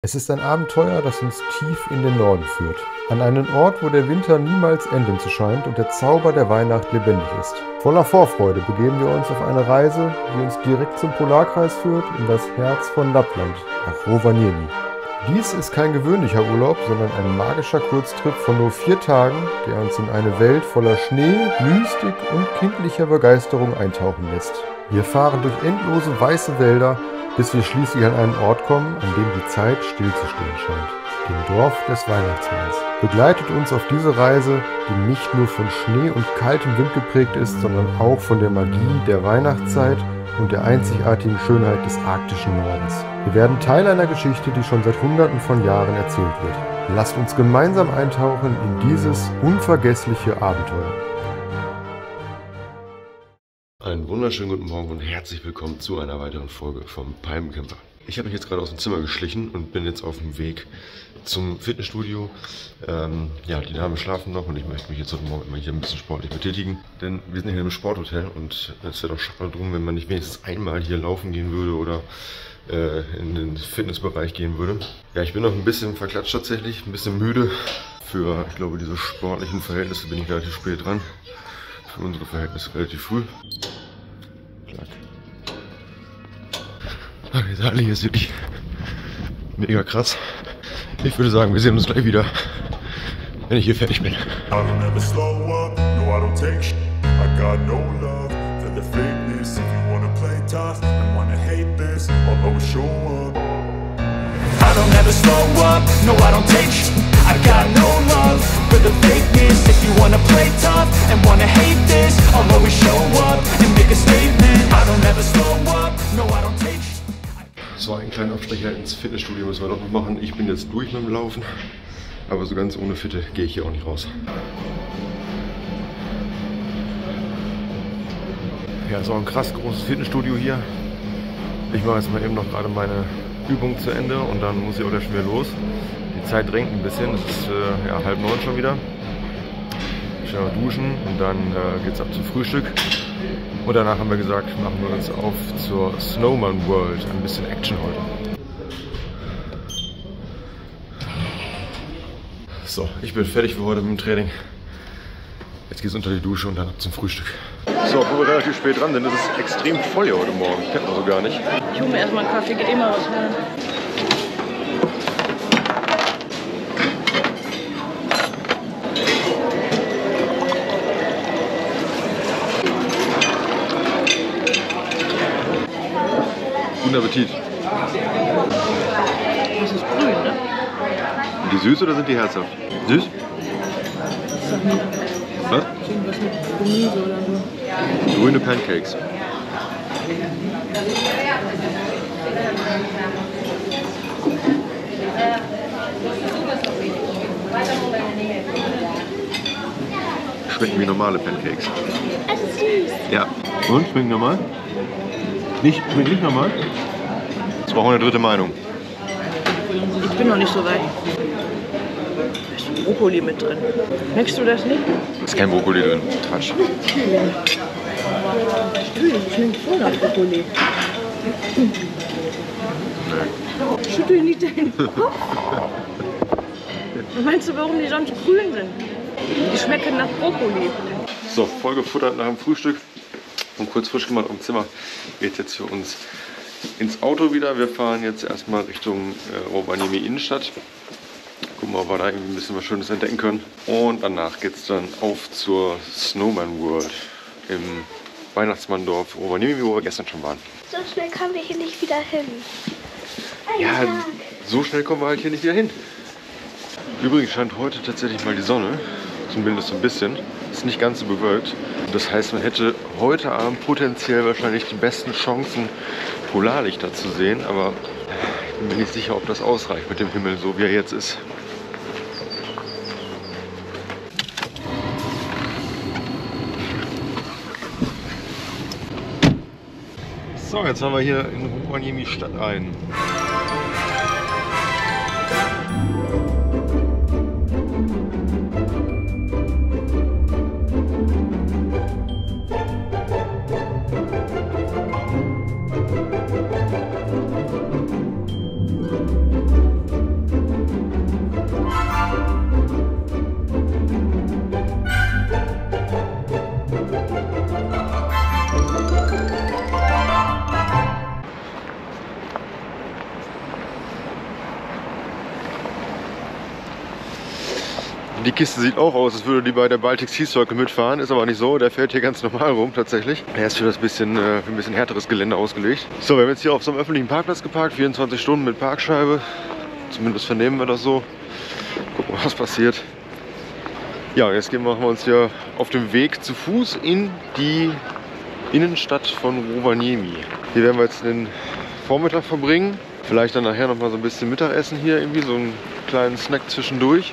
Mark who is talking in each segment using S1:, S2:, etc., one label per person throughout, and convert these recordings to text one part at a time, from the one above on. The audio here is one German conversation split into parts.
S1: Es ist ein Abenteuer, das uns tief in den Norden führt. An einen Ort, wo der Winter niemals enden zu scheint und der Zauber der Weihnacht lebendig ist. Voller Vorfreude begeben wir uns auf eine Reise, die uns direkt zum Polarkreis führt, in das Herz von Lappland, nach Rovaniemi. Dies ist kein gewöhnlicher Urlaub, sondern ein magischer Kurztrip von nur 4 Tagen, der uns in eine Welt voller Schnee, Mystik und kindlicher Begeisterung eintauchen lässt. Wir fahren durch endlose weiße Wälder, bis wir schließlich an einen Ort kommen, an dem die Zeit stillzustehen scheint. Dem Dorf des Weihnachtsmanns. Begleitet uns auf diese Reise, die nicht nur von Schnee und kaltem Wind geprägt ist, sondern auch von der Magie der Weihnachtszeit und der einzigartigen Schönheit des arktischen Nordens. Wir werden Teil einer Geschichte, die schon seit Hunderten von Jahren erzählt wird. Lasst uns gemeinsam eintauchen in dieses unvergessliche Abenteuer.
S2: Einen wunderschönen guten Morgen und herzlich willkommen zu einer weiteren Folge vom Palmencamper. Ich habe mich jetzt gerade aus dem Zimmer geschlichen und bin jetzt auf dem Weg zum Fitnessstudio. Die Damen schlafen noch und ich möchte mich jetzt heute Morgen immer hier ein bisschen sportlich betätigen. Denn wir sind hier im Sporthotel und es wäre doch schade drum, wenn man nicht wenigstens einmal hier laufen gehen würde oder in den Fitnessbereich gehen würde. Ja, ich bin noch ein bisschen verklatscht tatsächlich, ein bisschen müde. Für, ich glaube, diese sportlichen Verhältnisse bin ich relativ spät dran. Für unsere Verhältnisse relativ früh. Die Halle hier ist wirklich mega krass. Ich würde sagen, wir sehen uns gleich wieder, wenn ich hier fertig bin.
S3: I don't ever slow up, no I don't take sh**. I got no love for the fakeness. If you wanna play tough and wanna hate this, I'll always show up and make a statement. I don't ever slow up, no I don't take sh**.
S2: So, einen kleinen Abstecher ins Fitnessstudio müssen wir doch noch machen. Ich bin jetzt durch mit dem Laufen, aber so ganz ohne Fitte gehe ich hier auch nicht raus. Ja, ist auch ein krass großes Fitnessstudio hier. Ich mache jetzt mal eben noch gerade meine Übung zu Ende und dann muss ich auch schon wieder los. Die Zeit drängt ein bisschen, es ist 8:30 schon wieder. Schnell noch duschen und dann geht es ab zum Frühstück. Und danach haben wir gesagt, machen wir uns auf zur Snowman World. Ein bisschen Action heute. So, ich bin fertig für heute mit dem Training. Jetzt geht es unter die Dusche und dann ab zum Frühstück. So, obwohl wir relativ spät dran sind, ist es extrem voll hier heute Morgen. Kennt man so gar nicht.
S4: Ich hole mir erstmal einen Kaffee, geht immer was hören.
S2: Guten Appetit.
S4: Das ist grün, ne?
S2: Sind die süß oder sind die herzhaft? Süß?
S4: Sag nie.
S2: Was?
S4: Irgendwas mit Gemüse oder so.
S2: Grüne Pancakes. Schmecken wie normale Pancakes.
S5: Es ist süß.
S2: Ja. Und? Schmecken normal? Schmeckt nicht normal? Jetzt brauchen wir eine dritte Meinung.
S4: Ich bin noch nicht so weit. Da ist Brokkoli mit drin. Merkst du das nicht?
S2: Ist kein Brokkoli drin. Quatsch.
S4: Ich nehme voll nach Brokkoli. Schüttel nicht deinen Kopf. Meinst du, warum die sonst grün sind? Die schmecken nach Brokkoli.
S2: So, voll gefuttert nach dem Frühstück und kurz frisch gemacht im Zimmer. Geht jetzt für uns ins Auto wieder. Wir fahren jetzt erstmal Richtung Rovaniemi Innenstadt. Gucken wir, ob wir da irgendwie ein bisschen was Schönes entdecken können. Und danach geht es dann auf zur Snowman World im Weihnachtsmanndorf Rovaniemi, wo wir gestern schon waren.
S5: So schnell kommen wir hier nicht wieder hin.
S2: Ja, so schnell kommen wir halt hier nicht wieder hin. Übrigens scheint heute tatsächlich mal die Sonne, zumindest so ein bisschen. Ist nicht ganz so bewölkt. Das heißt, man hätte heute Abend potenziell wahrscheinlich die besten Chancen, Polarlichter zu sehen. Aber ich bin mir nicht sicher, ob das ausreicht mit dem Himmel, so wie er jetzt ist. So, jetzt haben wir hier in Rovaniemi Stadt ein. Die Kiste sieht auch aus, als würde die bei der Baltic Sea Circle mitfahren. Ist aber nicht so, der fährt hier ganz normal rum tatsächlich. Er ist für das für ein bisschen härteres Gelände ausgelegt. So, wir haben jetzt hier auf so einem öffentlichen Parkplatz geparkt, 24 Stunden mit Parkscheibe. Zumindest vernehmen wir das so. Gucken, was passiert. Ja, jetzt machen wir uns hier auf dem Weg zu Fuß in die Innenstadt von Rovaniemi. Hier werden wir jetzt den Vormittag verbringen. Vielleicht dann nachher noch mal so ein bisschen Mittagessen hier, irgendwie so einen kleinen Snack zwischendurch,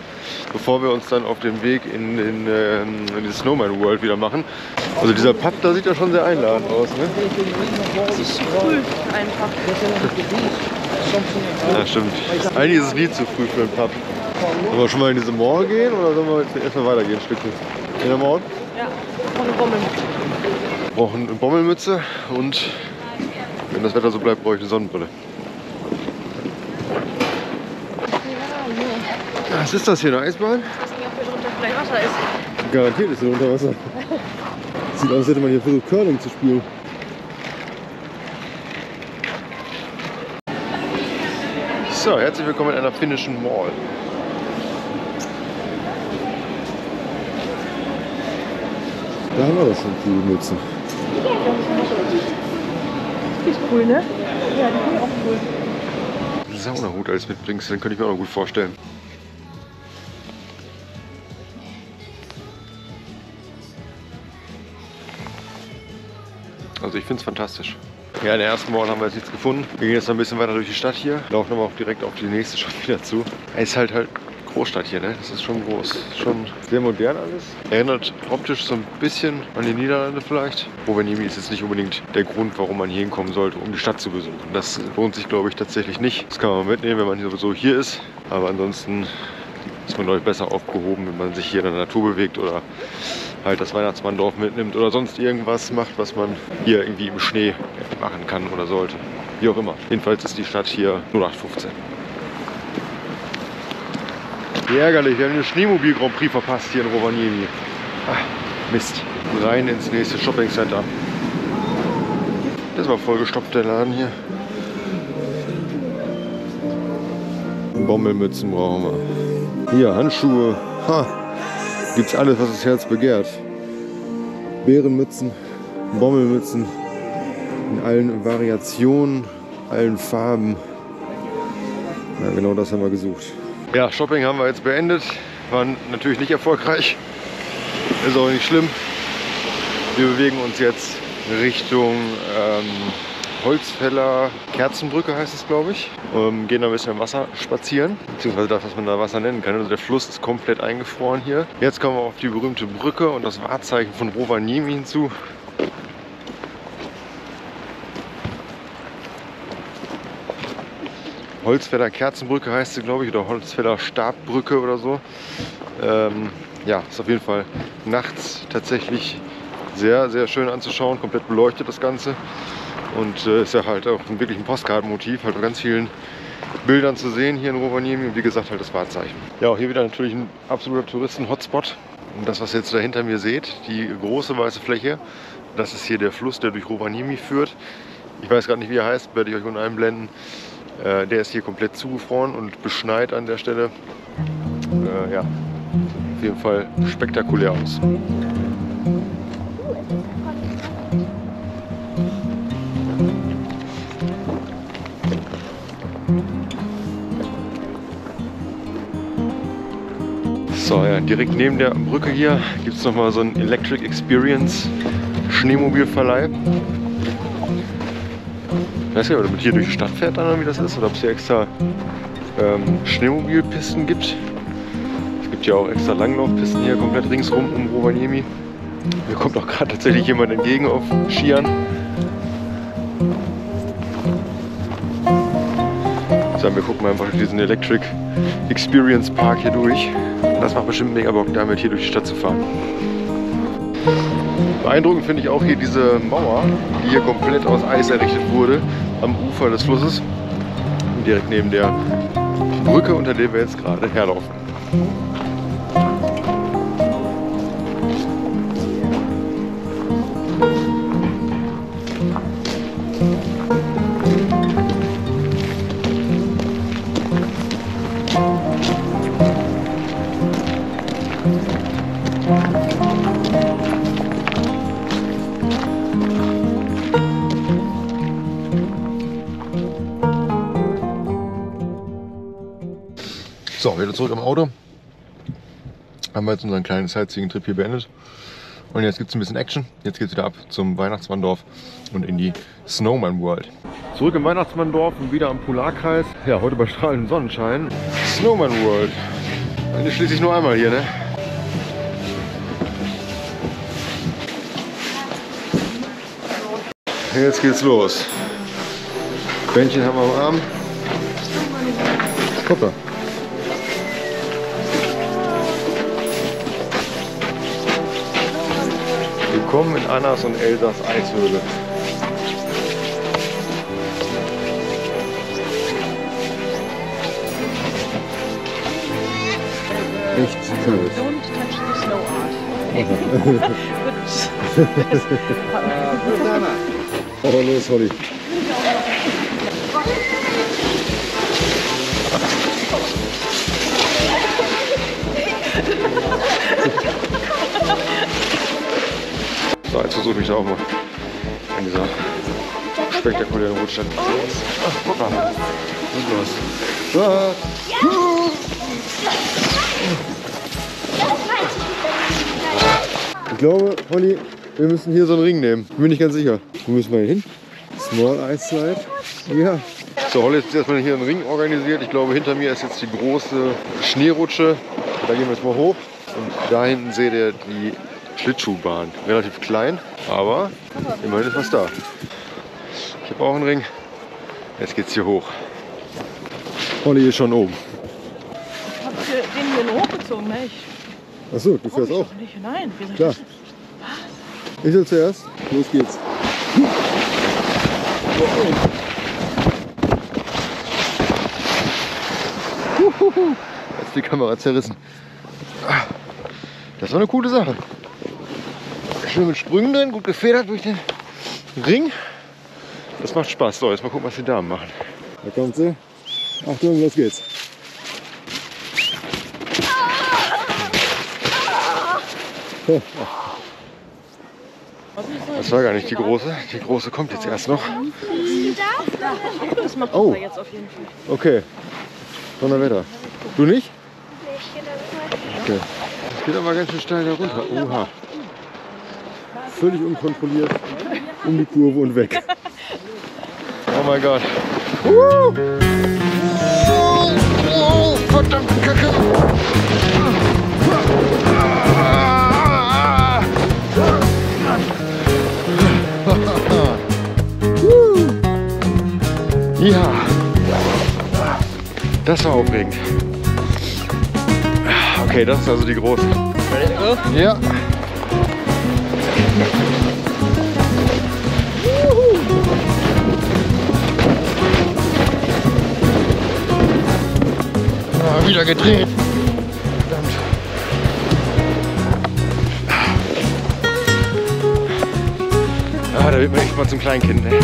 S2: bevor wir uns dann auf den Weg in die Snowman World wieder machen. Also dieser Pub, da sieht ja schon sehr einladend aus, ne?
S4: Das ist cool, einfach.
S2: Ja, stimmt. Eigentlich ist es nie zu früh für einen Pub. Sollen wir schon mal in diese Mall gehen oder sollen wir jetzt erstmal weitergehen ein Stückchen? In der Mall?
S4: Ja, von Bommelmütze.
S2: Wir brauchen eine Bommelmütze und wenn das Wetter so bleibt, brauche ich eine Sonnenbrille. Was ist das hier, eine Eisbahn?
S4: Ich weiß nicht, ob hier drunter vielleicht Wasser ist.
S2: Garantiert ist hier unter Wasser. Sieht aus, als hätte man hier versucht, Curling zu spielen. So, herzlich willkommen in einer finnischen Mall. Da haben wir doch schon die Mützen.
S4: Die ist cool, ne? Ja, die finde ich auch cool.
S2: Saunahut als mitbringst, den könnte ich mir auch noch gut vorstellen. Also ich finde es fantastisch. Ja, in der ersten Mall haben wir jetzt nichts gefunden. Wir gehen jetzt noch ein bisschen weiter durch die Stadt hier, laufen aber auch direkt auf die nächste schon wieder zu. Es ist halt Großstadt hier, ne? Das ist schon groß. Schon sehr modern alles. Erinnert optisch so ein bisschen an die Niederlande vielleicht. Rovaniemi ist jetzt nicht unbedingt der Grund, warum man hier hinkommen sollte, um die Stadt zu besuchen. Das lohnt sich, glaube ich, tatsächlich nicht. Das kann man mitnehmen, wenn man hier sowieso hier ist. Aber ansonsten ist man, glaube ich, besser aufgehoben, wenn man sich hier in der Natur bewegt oder halt das Weihnachtsmanndorf mitnimmt oder sonst irgendwas macht, was man hier irgendwie im Schnee machen kann oder sollte. Wie auch immer. Jedenfalls ist die Stadt hier 0815. Wie ärgerlich, wir haben den Schneemobil Grand Prix verpasst hier in Rovaniemi. Ach, Mist. Rein ins nächste Shopping Center. Das war vollgestopft, der Laden hier. Bommelmützen brauchen wir. Hier, Handschuhe. Ha. Gibt's alles, was das Herz begehrt. Bärenmützen, Bommelmützen in allen Variationen, allen Farben. Ja, genau das haben wir gesucht. Ja, Shopping haben wir jetzt beendet. War natürlich nicht erfolgreich. Ist auch nicht schlimm. Wir bewegen uns jetzt Richtung Holzfäller Kerzenbrücke heißt es, glaube ich. Gehen da ein bisschen im Wasser spazieren, beziehungsweise das, was man da Wasser nennen kann. Also der Fluss ist komplett eingefroren hier. Jetzt kommen wir auf die berühmte Brücke und das Wahrzeichen von Rovaniemi hinzu. Holzfäller Kerzenbrücke heißt sie, glaube ich, oder Holzfäller Stabbrücke oder so. Ja, ist auf jeden Fall nachts tatsächlich sehr, sehr schön anzuschauen, komplett beleuchtet das Ganze. Und ist ja halt auch wirklich ein Postkartenmotiv, halt auf ganz vielen Bildern zu sehen hier in Rovaniemi und wie gesagt halt das Wahrzeichen. Ja, auch hier wieder natürlich ein absoluter Touristen-Hotspot. Und das, was ihr jetzt da hinter mir seht, die große weiße Fläche, das ist hier der Fluss, der durch Rovaniemi führt. Ich weiß gerade nicht, wie er heißt, werde ich euch unten einblenden. Der ist hier komplett zugefroren und beschneit an der Stelle. Ja, auf jeden Fall spektakulär aus. So, ja, direkt neben der Brücke hier gibt es nochmal so einen Electric Experience Schneemobilverleih. Ich weiß nicht, ob man hier durch die Stadt fährt, dann, wie das ist, oder ob es hier extra Schneemobilpisten gibt. Es gibt ja auch extra Langlaufpisten hier komplett ringsrum um Rovaniemi. Mir kommt auch gerade tatsächlich jemand entgegen auf Skiern. So, wir gucken mal einfach durch diesen Electric Experience Park hier durch. Das macht bestimmt mega Bock, damit hier durch die Stadt zu fahren. Beeindruckend finde ich auch hier diese Mauer, die hier komplett aus Eis errichtet wurde, am Ufer des Flusses. Direkt neben der Brücke, unter der wir jetzt gerade herlaufen. So, wieder zurück im Auto. Haben wir jetzt unseren kleinen Sightseeing-Trip hier beendet. Und jetzt gibt es ein bisschen Action. Jetzt geht es wieder ab zum Weihnachtsmanndorf und in die Snowman World. Zurück im Weihnachtsmanndorf und wieder am Polarkreis. Ja, heute bei strahlendem Sonnenschein. Snowman World. Eigentlich schließlich nur einmal hier, ne? Jetzt geht's los. Bändchen haben wir am Arm. Hoppa. Willkommen in Annas und Elsas Eishöhle. Echt kalt.
S4: Don't touch the snow art.
S2: Aber los, Holly. So, jetzt versuche ich mich da auch mal an dieser spektakulären Rutschstelle. Ach, guck mal. Was ist los? Ah. Ich glaube, Holly, wir müssen hier so einen Ring nehmen. Bin mir nicht ganz sicher. Wo müssen wir hier hin? Small Ice Slide. Ja. So, Holly hat jetzt erstmal hier einen Ring organisiert. Ich glaube, hinter mir ist jetzt die große Schneerutsche. Da gehen wir jetzt mal hoch. Und da hinten seht ihr die Schlittschuhbahn. Relativ klein, aber immerhin ist was da. Ich habe auch einen Ring. Jetzt geht's hier hoch. Holly ist schon oben.
S4: Ich habe den hier nur hochgezogen, ne?
S2: Achso, du fährst auch?
S4: Nicht. Nein, wir sind
S2: Klar. Ich soll zuerst. Los geht's. Jetzt ist die Kamera zerrissen. Das war eine coole Sache. Schön mit Sprüngen drin, gut gefedert durch den Ring. Das macht Spaß. So, jetzt mal gucken, was die Damen machen. Da kommt sie. Achtung, los geht's. Das war gar nicht die große. Die große kommt jetzt erst noch.
S4: Das macht
S2: Oh.
S4: er jetzt auf jeden Fall.
S2: Okay. Donnerwetter. Du nicht?
S5: Nee,
S2: Okay. Es geht aber ganz schön steil da runter. Oha. Völlig unkontrolliert. Um die Kurve und weg. Oh mein Gott. Verdammte Kacke. Ja. Das war aufregend. Okay, das ist also die große.
S6: Ready to go?
S2: Ja. Ah, wieder gedreht. Verdammt. Ah, da wird man echt mal zum Kleinkind, ne?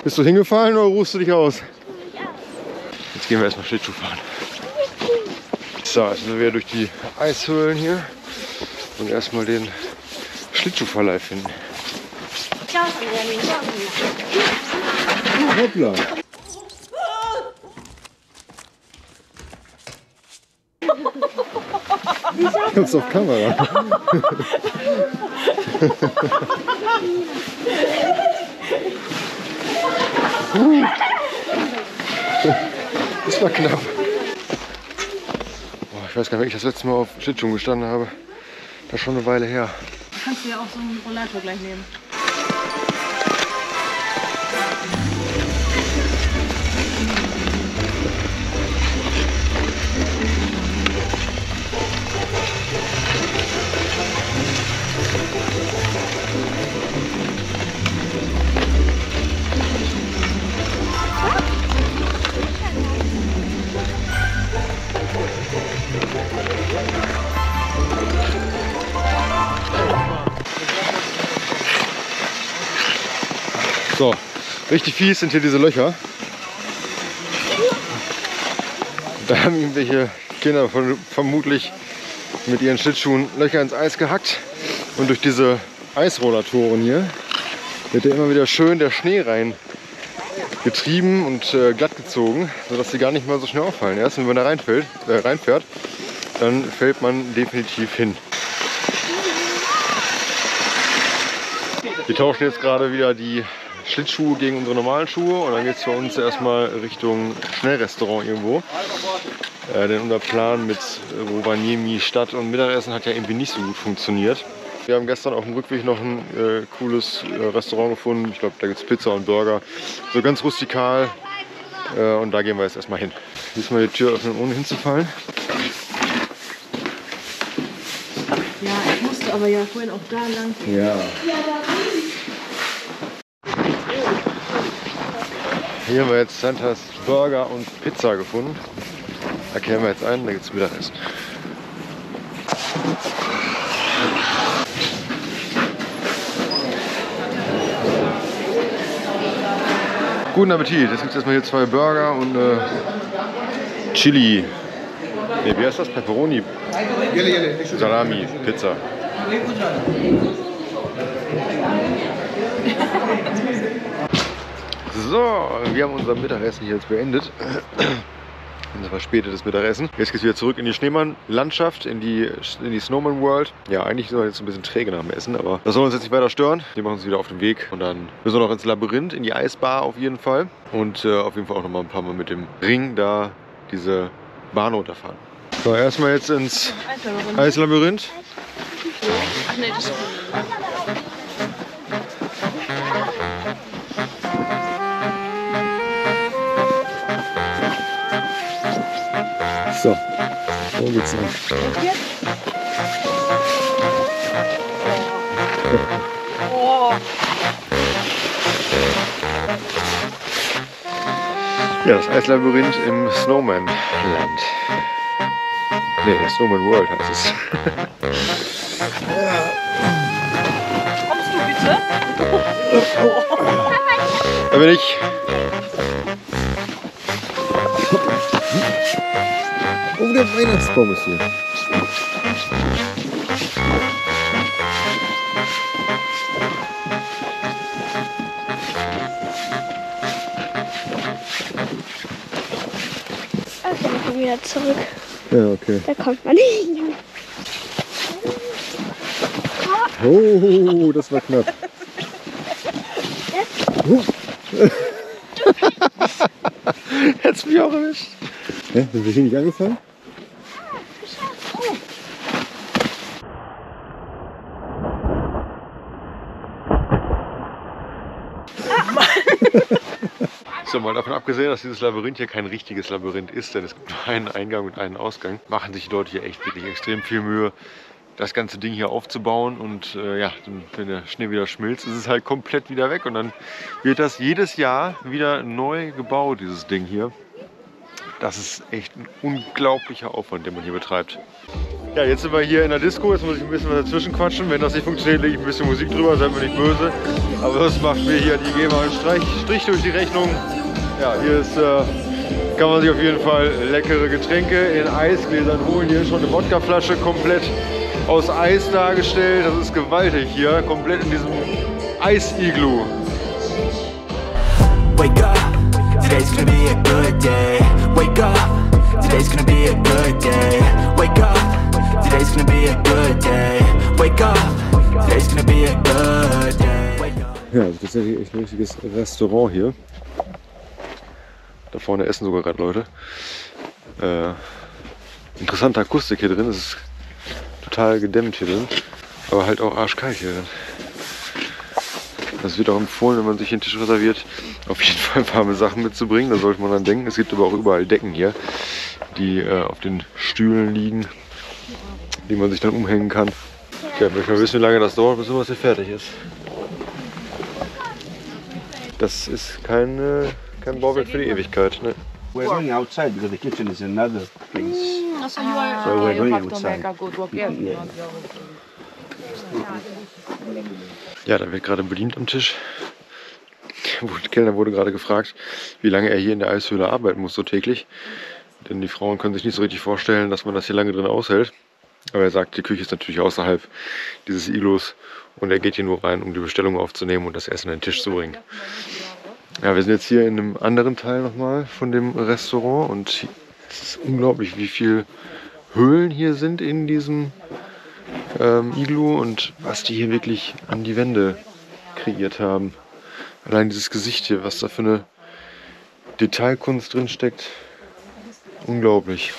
S2: Bist du hingefallen oder ruhst du dich aus? Jetzt gehen wir erstmal Schlittschuh fahren. So, jetzt sind wir wieder durch die Eishöhlen hier und erstmal den Schlittschuhverleih finden. Hoppla! Ich hab's auf Kamera. Das war knapp. Boah, ich weiß gar nicht, wenn ich das letzte Mal auf Schlittschuhen gestanden habe. Das ist schon eine Weile her.
S4: Kannst du ja auch so einen Rollator gleich nehmen.
S2: So, Richtig fies sind hier diese Löcher. Da haben irgendwelche Kinder vermutlich mit ihren Schlittschuhen Löcher ins Eis gehackt. Und durch diese Eisrollatoren hier wird ja immer wieder schön der Schnee rein getrieben und glatt gezogen, sodass sie gar nicht mal so schnell auffallen. Erst wenn man da reinfährt, dann fällt man definitiv hin. Wir tauschen jetzt gerade wieder die Schlittschuhe gegen unsere normalen Schuhe und dann geht es für uns erstmal Richtung Schnellrestaurant irgendwo. Denn unser Plan mit Rovaniemi Stadt und Mittagessen hat ja irgendwie nicht so gut funktioniert. Wir haben gestern auf dem Rückweg noch ein cooles Restaurant gefunden. Ich glaube, da gibt es Pizza und Burger. So ganz rustikal. Und da gehen wir jetzt erstmal hin. Diesmal die Tür öffnen, ohne hinzufallen.
S4: Ja, ich musste aber ja vorhin auch da lang.
S2: Ja. Hier haben wir jetzt Santas Burger und Pizza gefunden. Da kehren wir jetzt ein, da gibt es Mittagessen. Guten Appetit! Jetzt gibt es erstmal hier 2 Burger und Chili. Ne, wie heißt das? Pepperoni? Salami, Pizza. So, wir haben unser Mittagessen hier jetzt beendet. Unser verspätetes Mittagessen. Jetzt geht es wieder zurück in die Schneemann-Landschaft, in die Snowman World. Ja, eigentlich sind wir jetzt ein bisschen träge nach dem Essen, aber das soll uns jetzt nicht weiter stören. Wir machen uns wieder auf den Weg und dann müssen wir noch ins Labyrinth, in die Eisbar auf jeden Fall. Und auf jeden Fall auch noch mal ein paar Mal mit dem Ring da diese Bahn runterfahren. So, erstmal jetzt ins Eislabyrinth.
S4: Ach nee, das ist
S2: So, wo geht's lang?
S4: oh.
S2: Ja, das Eislabyrinth im Snowman Land. Ne, Snowman World heißt es.
S4: Kommst du bitte?
S2: Da bin ich. Oh, der Weihnachtsbaum ist hier.
S5: Also, wir kommen wieder zurück.
S2: Ja, okay.
S5: Da kommt man nicht hin.
S2: Oh, das war knapp. Hättest mich auch erwischt. Hä? Sind wir hier nicht angefallen? So, mal davon abgesehen, dass dieses Labyrinth hier kein richtiges Labyrinth ist, denn es gibt nur einen Eingang und einen Ausgang, machen sich die Leute hier echt wirklich extrem viel Mühe, das ganze Ding hier aufzubauen. Und ja, wenn der Schnee wieder schmilzt, ist es halt komplett wieder weg und dann wird das jedes Jahr wieder neu gebaut, dieses Ding hier. Das ist echt ein unglaublicher Aufwand, den man hier betreibt. Ja, jetzt sind wir hier in der Disco, jetzt muss ich ein bisschen was dazwischen quatschen. Wenn das nicht funktioniert, lege ich ein bisschen Musik drüber, seid mir nicht böse. Aber das macht mir hier die GEMA einen Strich durch die Rechnung. Ja, hier ist, kann man sich auf jeden Fall leckere Getränke in Eisgläsern holen. Hier ist schon eine Wodkaflasche komplett aus Eis dargestellt. Das ist gewaltig hier, komplett in diesem Eis-Iglu.
S3: Wake up, today's gonna be a good day. Wake up, today's gonna be a good day. Wake up, today's gonna be a good day. Wake up, today's gonna be a good day. Wake up.
S2: Ja, also das ist ja echt ein richtiges Restaurant hier. Da vorne essen sogar gerade Leute. Interessante Akustik hier drin, es ist total gedämmt hier drin, aber halt auch arschkalt hier drin. Das wird auch empfohlen, wenn man sich den Tisch reserviert, auf jeden Fall warme Sachen mitzubringen. Da sollte man dann denken. Es gibt aber auch überall Decken hier, die auf den Stühlen liegen, die man sich dann umhängen kann. Ja, ich möchte mal wissen, wie lange das dauert, bis sowas hier fertig ist. Das ist kein Bauwerk für die Ewigkeit. Ne?
S6: We're going outside because the kitchen is another place.
S4: So we're going outside.
S2: Ja, da wird gerade bedient am Tisch. Der Kellner wurde gerade gefragt, wie lange er hier in der Eishöhle arbeiten muss, so täglich. Denn die Frauen können sich nicht so richtig vorstellen, dass man das hier lange drin aushält. Aber er sagt, die Küche ist natürlich außerhalb dieses Iglos und er geht hier nur rein, um die Bestellung aufzunehmen und das Essen an den Tisch zu bringen. Ja, wir sind jetzt hier in einem anderen Teil nochmal von dem Restaurant und es ist unglaublich, wie viele Höhlen hier sind in diesem Iglu und was die hier wirklich an die Wände kreiert haben. Allein dieses Gesicht hier, was da für eine Detailkunst drin steckt. Unglaublich.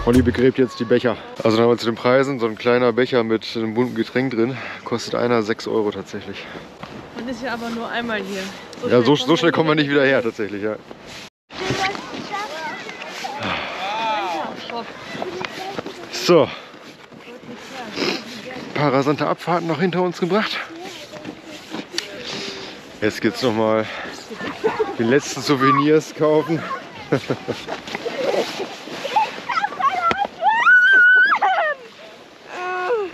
S2: Olli begräbt jetzt die Becher. Also dann haben wir zu den Preisen, so ein kleiner Becher mit einem bunten Getränk drin, kostet einer 6 € tatsächlich.
S4: Man ist ja aber nur einmal hier.
S2: So schnell kommen wir nicht wieder her tatsächlich, ja. So. Ein paar rasante Abfahrten noch hinter uns gebracht. Jetzt geht's nochmal die letzten Souvenirs kaufen.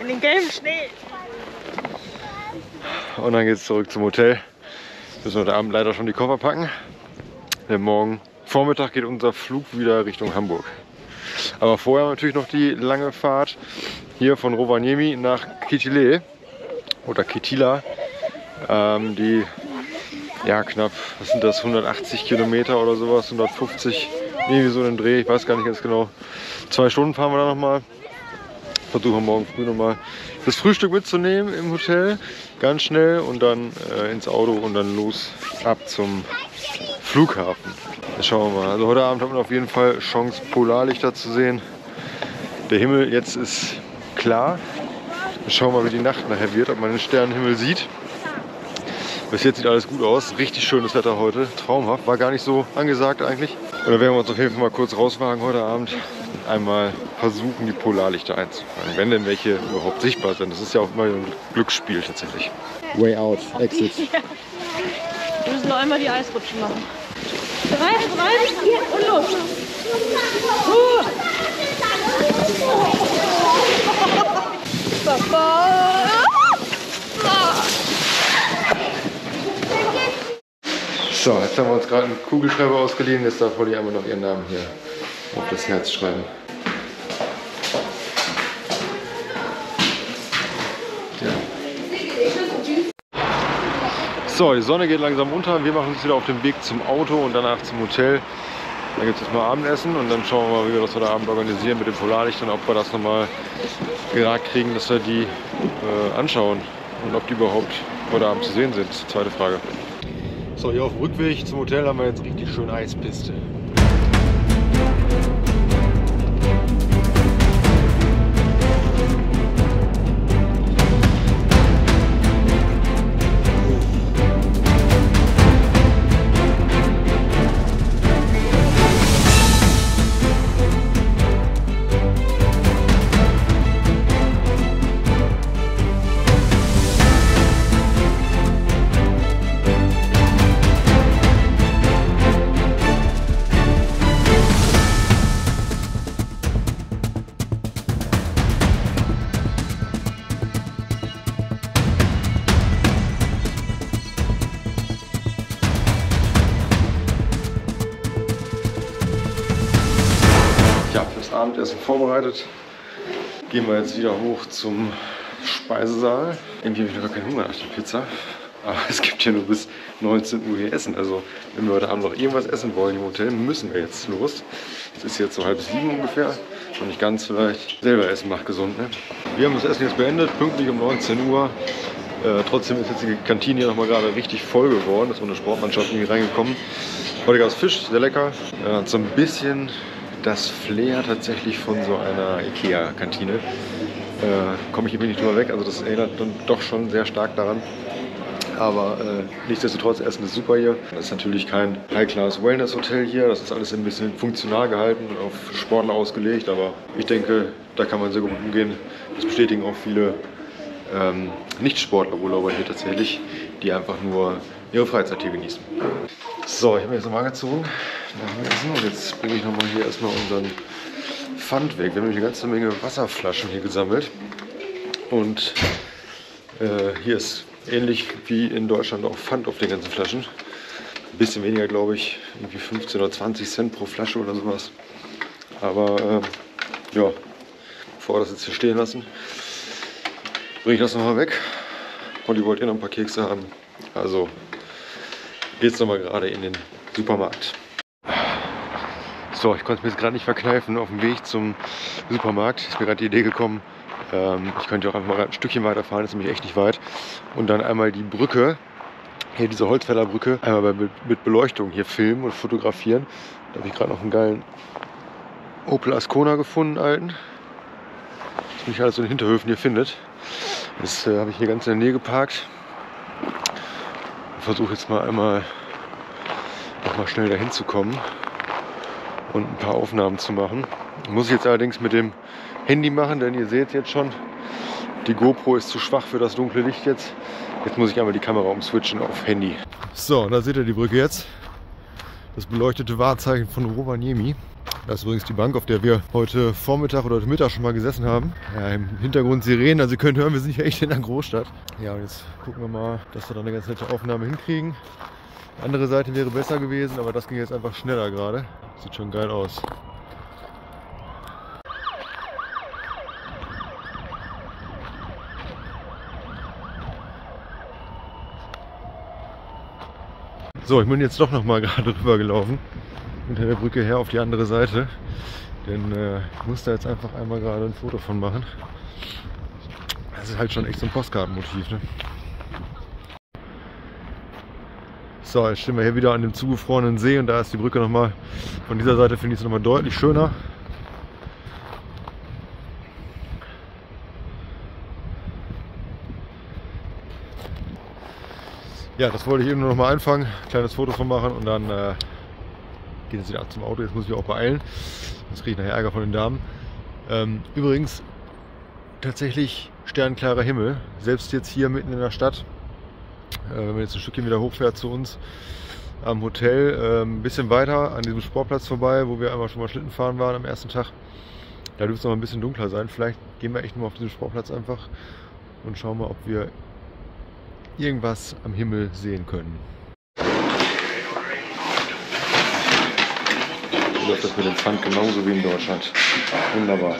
S4: In den gelben Schnee.
S2: Und dann geht's zurück zum Hotel. Müssen wir heute Abend leider schon die Koffer packen. Denn morgen Vormittag geht unser Flug wieder Richtung Hamburg. Aber vorher natürlich noch die lange Fahrt hier von Rovaniemi nach Kittilä oder Kittila. Die ja knapp, was sind das, 180 Kilometer oder sowas, 150, irgendwie so einen Dreh, ich weiß gar nicht ganz genau. 2 Stunden fahren wir da nochmal. Versuchen morgen früh nochmal das Frühstück mitzunehmen im Hotel, ganz schnell und dann ins Auto und dann los ab zum Flughafen. Jetzt schauen wir mal. Also heute Abend haben wir auf jeden Fall Chance, Polarlichter zu sehen. Der Himmel jetzt ist klar. Wir schauen mal, wie die Nacht nachher wird, ob man den Sternenhimmel sieht. Bis jetzt sieht alles gut aus. Richtig schönes Wetter heute. Traumhaft. War gar nicht so angesagt eigentlich. Und dann werden wir uns auf jeden Fall mal kurz rauswagen heute Abend. Einmal versuchen, die Polarlichter einzufangen. Wenn denn welche überhaupt sichtbar sind. Das ist ja auch immer ein Glücksspiel tatsächlich. Way out. Exit.
S4: Ja. Wir müssen noch einmal die Eisrutschen machen. 3, 2, 4 und los.
S2: So, jetzt haben wir uns gerade einen Kugelschreiber ausgeliehen. Jetzt darf Holly einmal noch ihren Namen hier auf das Herz schreiben. Ja. So, die Sonne geht langsam unter. Wir machen uns wieder auf den Weg zum Auto und danach zum Hotel. Dann gibt es erstmal Abendessen und dann schauen wir mal, wie wir das heute Abend organisieren mit dem Polarlichtern, ob wir das nochmal gerade kriegen, dass wir die anschauen und ob die überhaupt heute Abend zu sehen sind. Zweite Frage. So, hier auf dem Rückweg zum Hotel haben wir jetzt richtig schön Eispiste. Abendessen vorbereitet. Gehen wir jetzt wieder hoch zum Speisesaal. Irgendwie habe ich noch gar keinen Hunger nach der Pizza. Aber es gibt ja nur bis 19 Uhr hier Essen. Also wenn wir heute Abend noch irgendwas essen wollen im Hotel, müssen wir jetzt los. Es ist jetzt so 6:30 ungefähr. Noch nicht ganz vielleicht. Selber essen macht gesund, ne? Wir haben das Essen jetzt beendet, pünktlich um 19 Uhr. Trotzdem ist jetzt die Kantine hier nochmal gerade richtig voll geworden. Da ist so eine Sportmannschaft irgendwie reingekommen. Heute gab es Fisch, sehr lecker. So ein bisschen das Flair tatsächlich von so einer Ikea-Kantine. Komme ich hier nicht drüber weg, also das erinnert dann doch schon sehr stark daran. Aber nichtsdestotrotz, Essen ist super hier. Das ist natürlich kein High-Class-Wellness-Hotel hier. Das ist alles ein bisschen funktional gehalten und auf Sportler ausgelegt. Aber ich denke, da kann man sehr gut umgehen. Das bestätigen auch viele Nicht-Sportler-Urlauber hier tatsächlich, die einfach nur ihre Freizeit hier genießen. So, ich habe mich jetzt nochmal angezogen nach dem Essen und jetzt bringe ich nochmal hier erstmal unseren Pfand weg. Wir haben nämlich eine ganze Menge Wasserflaschen hier gesammelt. Und hier ist ähnlich wie in Deutschland auch Pfand auf den ganzen Flaschen. Ein bisschen weniger, glaube ich, irgendwie 15 oder 20 Cent pro Flasche oder sowas. Aber ja, bevor wir das jetzt hier stehen lassen, bringe ich das nochmal weg. Polly wollte noch ein paar Kekse haben. Also geht's nochmal gerade in den Supermarkt. So, ich konnte es mir jetzt gerade nicht verkneifen. Auf dem Weg zum Supermarkt ist mir gerade die Idee gekommen, ich könnte auch einfach mal ein Stückchen weiterfahren, das ist nämlich echt nicht weit. Und dann einmal die Brücke, hier diese Holzfällerbrücke, einmal mit Beleuchtung hier filmen und fotografieren. Da habe ich gerade noch einen geilen Opel Ascona gefunden, alten. Das mich alles so in den Hinterhöfen hier findet. Das habe ich hier ganz in der Nähe geparkt. Versuche jetzt mal einmal noch mal schnell dahin zu kommen und ein paar Aufnahmen zu machen. Muss ich jetzt allerdings mit dem Handy machen, denn ihr seht jetzt schon, die GoPro ist zu schwach für das dunkle Licht jetzt. Jetzt muss ich einmal die Kamera umswitchen auf Handy. So, da seht ihr die Brücke jetzt. Das beleuchtete Wahrzeichen von Rovaniemi. Das ist übrigens die Bank, auf der wir heute Vormittag oder heute Mittag schon mal gesessen haben. Ja, im Hintergrund Sirenen, also ihr könnt hören, wir sind hier echt in einer Großstadt. Ja, und jetzt gucken wir mal, dass wir da eine ganz nette Aufnahme hinkriegen. Die andere Seite wäre besser gewesen, aber das ging jetzt einfach schneller gerade. Sieht schon geil aus. So, ich bin jetzt doch noch mal gerade rüber gelaufen, unter der Brücke her auf die andere Seite, denn ich muss da jetzt einfach einmal gerade ein Foto von machen. Das ist halt schon echt so ein Postkartenmotiv, ne? So, jetzt stehen wir hier wieder an dem zugefrorenen See und da ist die Brücke nochmal, von dieser Seite finde ich es nochmal deutlich schöner. Ja, das wollte ich eben nur noch mal einfangen, kleines Foto von machen und dann geht es wieder ab zum Auto. Jetzt muss ich mich auch beeilen, sonst kriege ich nachher Ärger von den Damen. Übrigens, tatsächlich sternklarer Himmel, selbst jetzt hier mitten in der Stadt. Wenn man jetzt ein Stückchen wieder hochfährt zu uns am Hotel, ein bisschen weiter an diesem Sportplatz vorbei, wo wir einmal schon mal Schlitten fahren waren am ersten Tag. Da dürfte es noch ein bisschen dunkler sein. Vielleicht gehen wir echt nur auf diesen Sportplatz einfach und schauen mal, ob wir irgendwas am Himmel sehen können. So läuft das mit dem Pfand genauso wie in Deutschland. Wunderbar.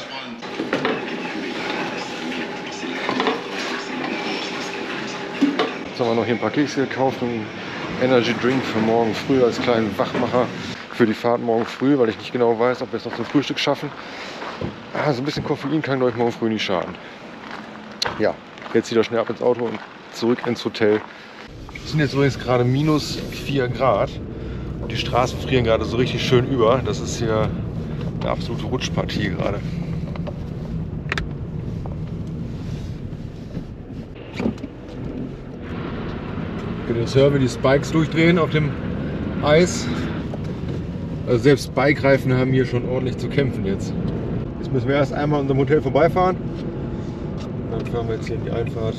S2: Jetzt haben wir noch hier ein paar Kekse gekauft und einen Energy Drink für morgen früh als kleinen Wachmacher für die Fahrt morgen früh, weil ich nicht genau weiß, ob wir es noch zum Frühstück schaffen. So ein bisschen Koffein kann euch morgen früh nicht schaden. Ja, jetzt wieder schnell ab ins Auto und zurück ins Hotel. Es sind jetzt übrigens gerade minus 4 Grad und die Straßen frieren gerade so richtig schön über. Das ist hier eine absolute Rutschpartie gerade. Könnt ihr das hören, wie die Spikes durchdrehen auf dem Eis? Also selbst Bike-Reifen haben hier schon ordentlich zu kämpfen jetzt. Jetzt müssen wir erst einmal an unserem Hotel vorbeifahren. Dann fahren wir jetzt hier in die Einfahrt.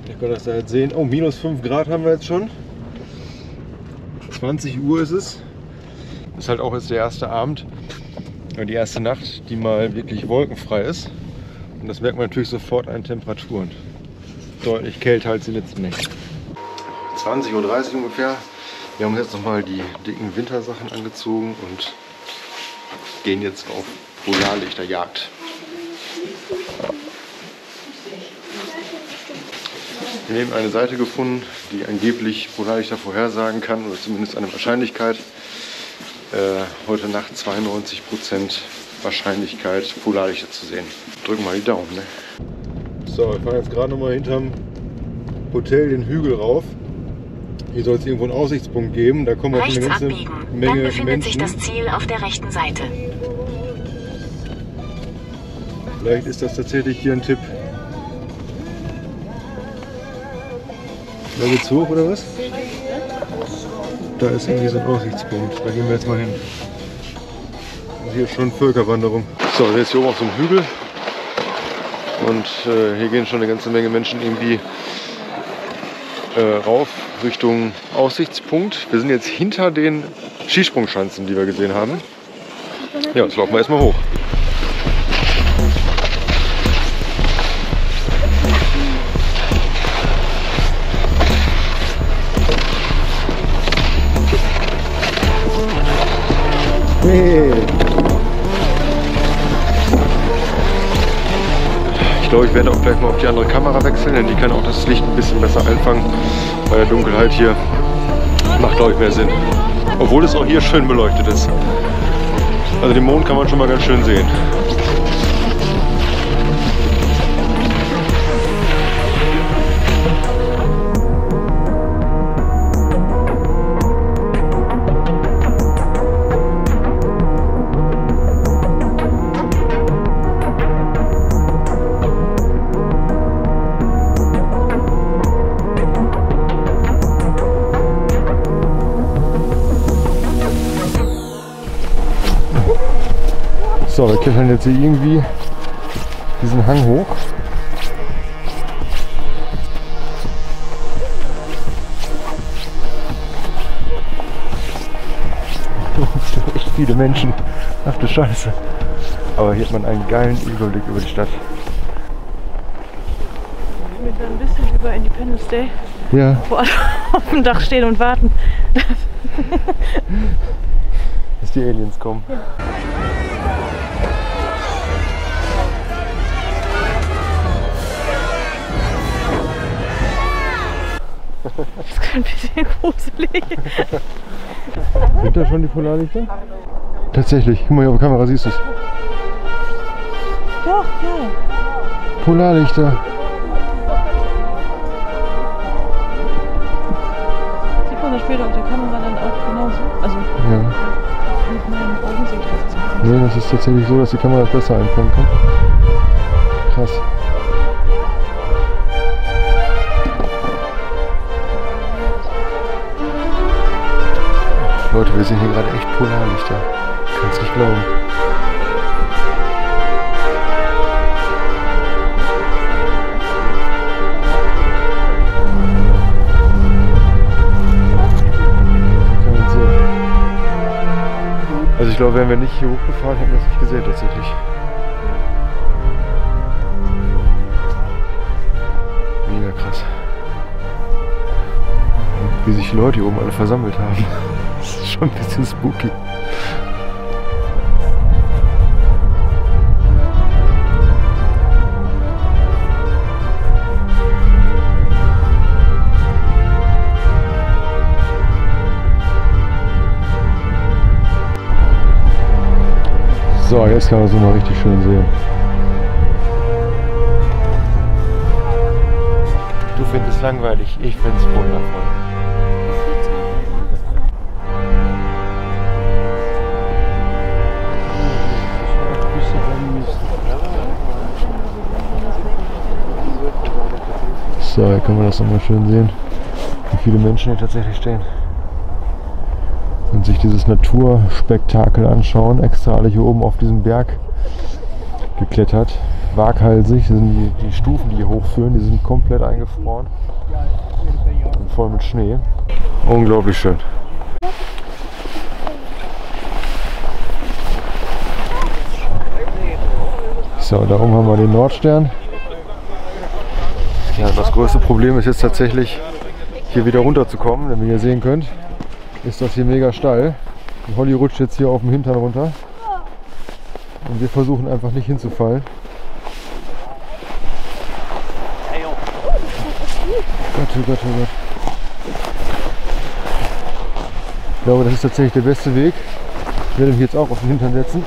S2: Ihr könnt das da jetzt sehen. Oh, minus 5 Grad haben wir jetzt schon. 20 Uhr ist es. Das ist halt auch jetzt der erste Abend. Die erste Nacht, die mal wirklich wolkenfrei ist. Und das merkt man natürlich sofort an Temperaturen. Deutlich kälter als die letzten Nächte. 20:30 Uhr ungefähr. Wir haben uns jetzt nochmal die dicken Wintersachen angezogen und gehen jetzt auf Polarlichterjagd. Wir haben eine Seite gefunden, die angeblich Polarlichter vorhersagen kann, oder zumindest eine Wahrscheinlichkeit. Heute Nacht 92% Wahrscheinlichkeit, Polarlichter zu sehen. Drücken mal die Daumen, ne? So, wir fahren jetzt gerade nochmal hinterm Hotel den Hügel rauf. Hier soll es irgendwo einen Aussichtspunkt geben. Da kommen auch eine ganze Menge
S7: Dann befindet
S2: Menschen.
S7: sich das Ziel auf der rechten Seite.
S2: Vielleicht ist das tatsächlich hier ein Tipp. Da geht's hoch oder was? Da ist irgendwie so ein Aussichtspunkt. Da gehen wir jetzt mal hin. Und hier ist schon Völkerwanderung. So, wir sind jetzt hier oben auf so einem Hügel. Und hier gehen schon eine ganze Menge Menschen irgendwie rauf Richtung Aussichtspunkt. Wir sind jetzt hinter den Skisprungschanzen, die wir gesehen haben. Ja, jetzt laufen wir erstmal hoch. Hey. Ich glaube, ich werde auch gleich mal auf die andere Kamera wechseln, denn die kann auch das Licht ein bisschen besser einfangen. Bei der Dunkelheit hier macht, glaube ich, mehr Sinn. Obwohl es auch hier schön beleuchtet ist. Also den Mond kann man schon mal ganz schön sehen. So, wir klettern jetzt hier irgendwie diesen Hang hoch. Da sind echt viele Menschen. Ach du Scheiße. Aber hier hat man einen geilen Überblick über die Stadt.
S4: Wir sind ein bisschen über Independence Day.
S2: Ja.
S4: Wo alle auf dem Dach stehen und warten.
S2: Bis die Aliens kommen. Ja.
S4: Das ist ein bisschen gruselig.
S2: Sind da schon die Polarlichter? Tatsächlich, guck mal hier auf der Kamera, siehst du es.
S4: Doch, ja.
S2: Polarlichter.
S4: Sieht man das später auf der Kamera dann auch genauso? Also,
S2: ja.
S4: Mit meinen Augen sehe ich das jetzt nicht.
S2: Nee, das ist tatsächlich so, dass die Kamera das besser einfangen kann. Krass. Leute, wir sehen hier gerade echt Polarlichter. Kannst nicht glauben. Kann man sehen. Also ich glaube, wären wir nicht hier hochgefahren, hätten wir es nicht gesehen tatsächlich. Mega krass. Wie sich die Leute hier oben alle versammelt haben. Das ist schon ein bisschen spooky. So, jetzt kann man es mal richtig schön sehen. Du findest es langweilig, ich finde es wundervoll. So, hier kann man das nochmal schön sehen, wie viele Menschen hier tatsächlich stehen und sich dieses Naturspektakel anschauen. Extra alle hier oben auf diesem Berg geklettert, waghalsig. Das sind die Stufen, die hier hochführen, die sind komplett eingefroren und voll mit Schnee. Unglaublich schön. So, da oben haben wir den Nordstern. Ja, das größte Problem ist jetzt tatsächlich, hier wieder runterzukommen. Denn wie ihr sehen könnt, ist das hier mega steil. Und Holly rutscht jetzt hier auf dem Hintern runter. Und wir versuchen einfach nicht hinzufallen. Gott, oh Gott, oh Gott. Ich glaube, das ist tatsächlich der beste Weg. Ich werde mich jetzt auch auf den Hintern setzen.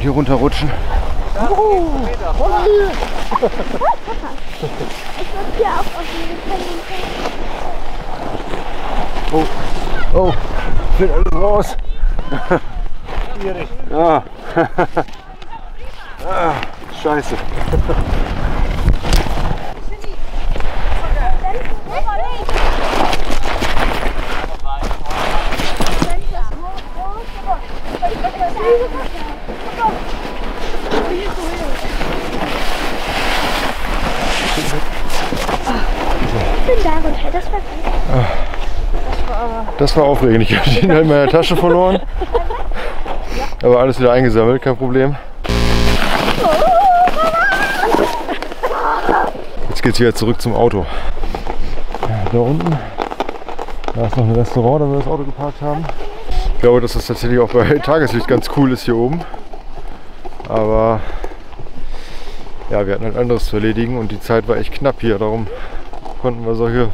S1: hier runterrutschen. Oh, oh, fällt alles raus. Ja. Ah, scheiße. Das war aufregend. Ich habe den in meiner Tasche verloren. Aber alles wieder eingesammelt, kein Problem. Jetzt geht es wieder zurück zum Auto. Da unten, da ist noch ein Restaurant, da wir das Auto geparkt haben. Ich glaube, dass das tatsächlich auch bei Tageslicht ganz cool ist hier oben. Aber ja, wir hatten halt anderes zu erledigen und die Zeit war echt knapp hier. Darum konnten wir solche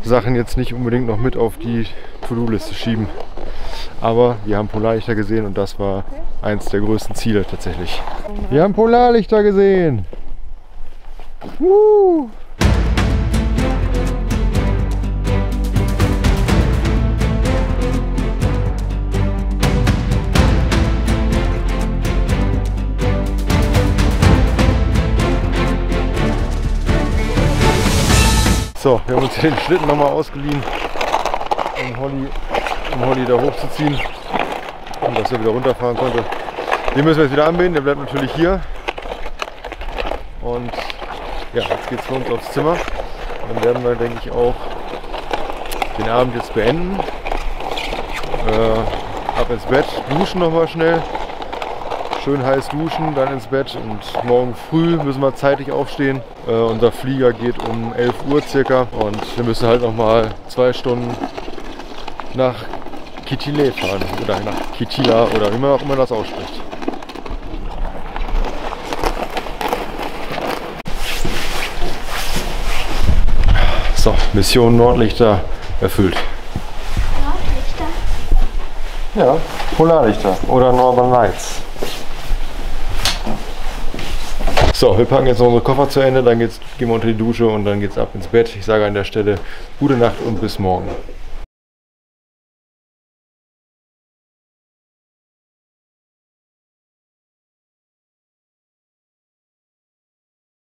S1: Sachen jetzt nicht unbedingt noch mit auf die To-Do-Liste schieben. Aber wir haben Polarlichter gesehen und das war eins der größten Ziele tatsächlich. Wir haben Polarlichter gesehen! So, wir haben uns hier den Schlitten nochmal ausgeliehen, um Holly da hochzuziehen und dass er wieder runterfahren konnte. Den müssen wir jetzt wieder anbinden, der bleibt natürlich hier. Und ja, jetzt geht es für uns aufs Zimmer. Und dann werden wir, denke ich, auch den Abend jetzt beenden. Ab ins Bett, duschen nochmal schnell. Schön heiß duschen, dann ins Bett und morgen früh müssen wir zeitig aufstehen. Unser Flieger geht um 11 Uhr circa und wir müssen halt nochmal 2 Stunden nach Kitile fahren oder nach Kitila oder wie man auch immer das ausspricht. So, Mission Nordlichter erfüllt. Nordlichter? Ja, Polarlichter oder Northern Lights. So, wir packen jetzt noch unsere Koffer zu Ende, dann gehen wir unter die Dusche und dann geht's ab ins Bett. Ich sage an der Stelle gute Nacht und bis morgen.